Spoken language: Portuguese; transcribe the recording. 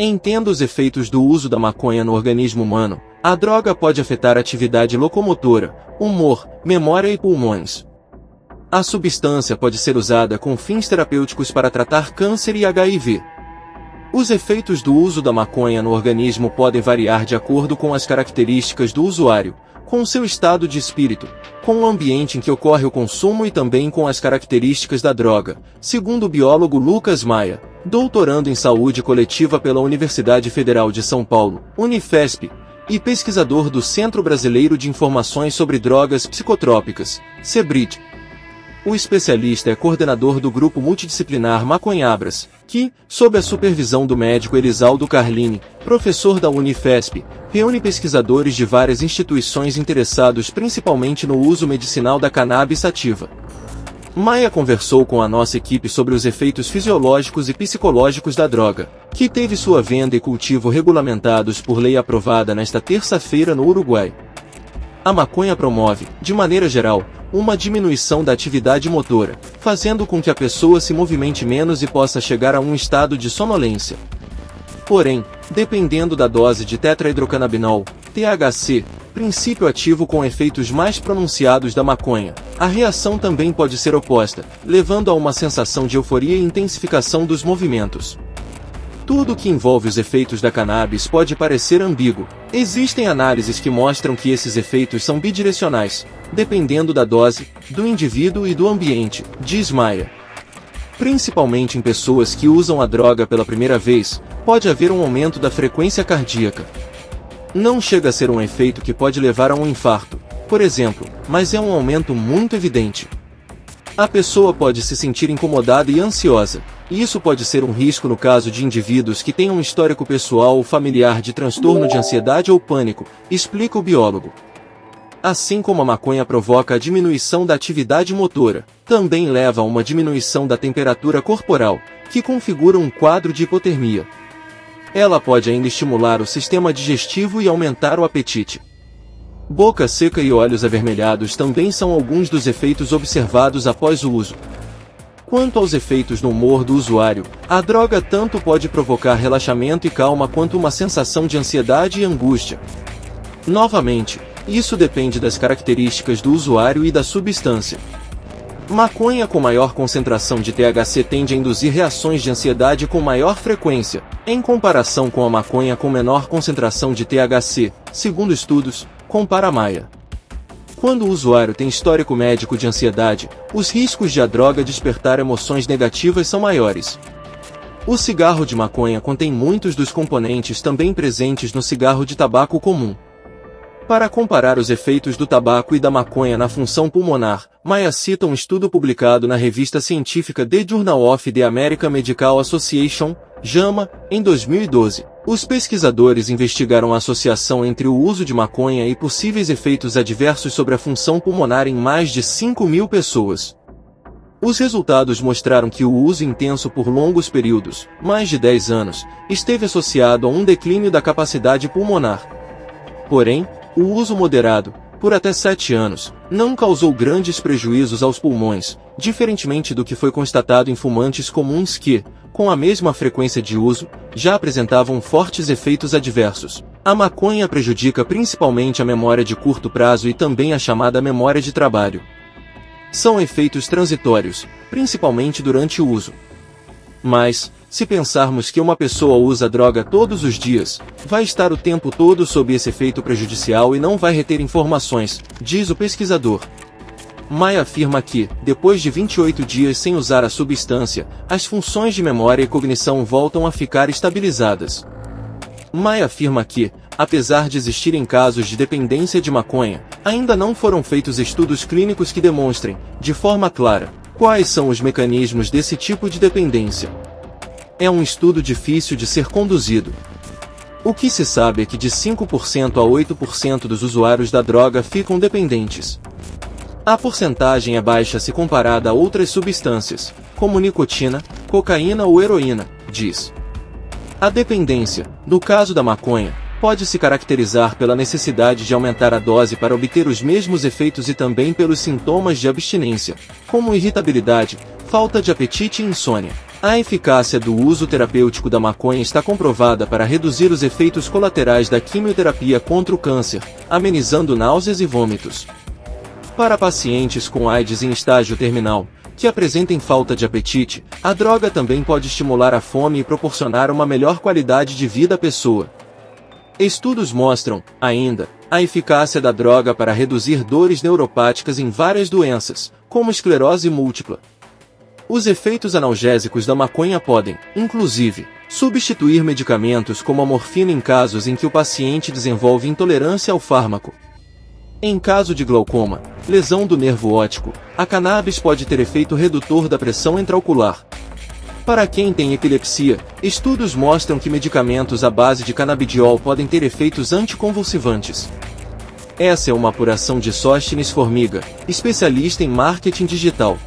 Entenda os efeitos do uso da maconha no organismo humano. A droga pode afetar a atividade locomotora, humor, memória e pulmões. A substância pode ser usada com fins terapêuticos para tratar câncer e HIV. Os efeitos do uso da maconha no organismo podem variar de acordo com as características do usuário, com seu estado de espírito, com o ambiente em que ocorre o consumo e também com as características da droga, segundo o biólogo Lucas Maia, doutorando em saúde coletiva pela Universidade Federal de São Paulo, Unifesp, e pesquisador do Centro Brasileiro de Informações sobre Drogas Psicotrópicas, CEBRID. O especialista é coordenador do grupo multidisciplinar Maconhabras, que, sob a supervisão do médico Elisaldo Carlini, professor da Unifesp, reúne pesquisadores de várias instituições interessados principalmente no uso medicinal da cannabis sativa. Maia conversou com a nossa equipe sobre os efeitos fisiológicos e psicológicos da droga, que teve sua venda e cultivo regulamentados por lei aprovada nesta terça-feira no Uruguai. A maconha promove, de maneira geral, uma diminuição da atividade motora, fazendo com que a pessoa se movimente menos e possa chegar a um estado de sonolência. Porém, dependendo da dose de tetrahidrocannabinol, THC, princípio ativo com efeitos mais pronunciados da maconha, a reação também pode ser oposta, levando a uma sensação de euforia e intensificação dos movimentos. Tudo que envolve os efeitos da cannabis pode parecer ambíguo. Existem análises que mostram que esses efeitos são bidirecionais, dependendo da dose, do indivíduo e do ambiente, diz Maia. Principalmente em pessoas que usam a droga pela primeira vez, pode haver um aumento da frequência cardíaca. Não chega a ser um efeito que pode levar a um infarto, por exemplo, mas é um aumento muito evidente. A pessoa pode se sentir incomodada e ansiosa, e isso pode ser um risco no caso de indivíduos que tenham um histórico pessoal ou familiar de transtorno de ansiedade ou pânico, explica o biólogo. Assim como a maconha provoca a diminuição da atividade motora, também leva a uma diminuição da temperatura corporal, que configura um quadro de hipotermia. Ela pode ainda estimular o sistema digestivo e aumentar o apetite. Boca seca e olhos avermelhados também são alguns dos efeitos observados após o uso. Quanto aos efeitos no humor do usuário, a droga tanto pode provocar relaxamento e calma quanto uma sensação de ansiedade e angústia. Novamente, isso depende das características do usuário e da substância. Maconha com maior concentração de THC tende a induzir reações de ansiedade com maior frequência, em comparação com a maconha com menor concentração de THC, segundo estudos, compara Maia. Quando o usuário tem histórico médico de ansiedade, os riscos de a droga despertar emoções negativas são maiores. O cigarro de maconha contém muitos dos componentes também presentes no cigarro de tabaco comum. Para comparar os efeitos do tabaco e da maconha na função pulmonar, Maia cita um estudo publicado na revista científica The Journal of the American Medical Association, JAMA, em 2012. Os pesquisadores investigaram a associação entre o uso de maconha e possíveis efeitos adversos sobre a função pulmonar em mais de 5.000 pessoas. Os resultados mostraram que o uso intenso por longos períodos, mais de 10 anos, esteve associado a um declínio da capacidade pulmonar. Porém, o uso moderado, por até 7 anos, não causou grandes prejuízos aos pulmões, diferentemente do que foi constatado em fumantes comuns que, com a mesma frequência de uso, já apresentavam fortes efeitos adversos. A maconha prejudica principalmente a memória de curto prazo e também a chamada memória de trabalho. São efeitos transitórios, principalmente durante o uso. Mas, se pensarmos que uma pessoa usa droga todos os dias, vai estar o tempo todo sob esse efeito prejudicial e não vai reter informações, diz o pesquisador. Maia afirma que, depois de 28 dias sem usar a substância, as funções de memória e cognição voltam a ficar estabilizadas. Maia afirma que, apesar de existirem casos de dependência de maconha, ainda não foram feitos estudos clínicos que demonstrem, de forma clara, quais são os mecanismos desse tipo de dependência. É um estudo difícil de ser conduzido. O que se sabe é que de 5% a 8% dos usuários da droga ficam dependentes. A porcentagem é baixa se comparada a outras substâncias, como nicotina, cocaína ou heroína, diz. A dependência, no caso da maconha, pode se caracterizar pela necessidade de aumentar a dose para obter os mesmos efeitos e também pelos sintomas de abstinência, como irritabilidade, falta de apetite e insônia. A eficácia do uso terapêutico da maconha está comprovada para reduzir os efeitos colaterais da quimioterapia contra o câncer, amenizando náuseas e vômitos. Para pacientes com AIDS em estágio terminal, que apresentem falta de apetite, a droga também pode estimular a fome e proporcionar uma melhor qualidade de vida à pessoa. Estudos mostram, ainda, a eficácia da droga para reduzir dores neuropáticas em várias doenças, como esclerose múltipla. Os efeitos analgésicos da maconha podem, inclusive, substituir medicamentos como a morfina em casos em que o paciente desenvolve intolerância ao fármaco. Em caso de glaucoma, lesão do nervo óptico, a cannabis pode ter efeito redutor da pressão intraocular. Para quem tem epilepsia, estudos mostram que medicamentos à base de canabidiol podem ter efeitos anticonvulsivantes. Essa é uma apuração de Sóstenes Formiga, especialista em marketing digital.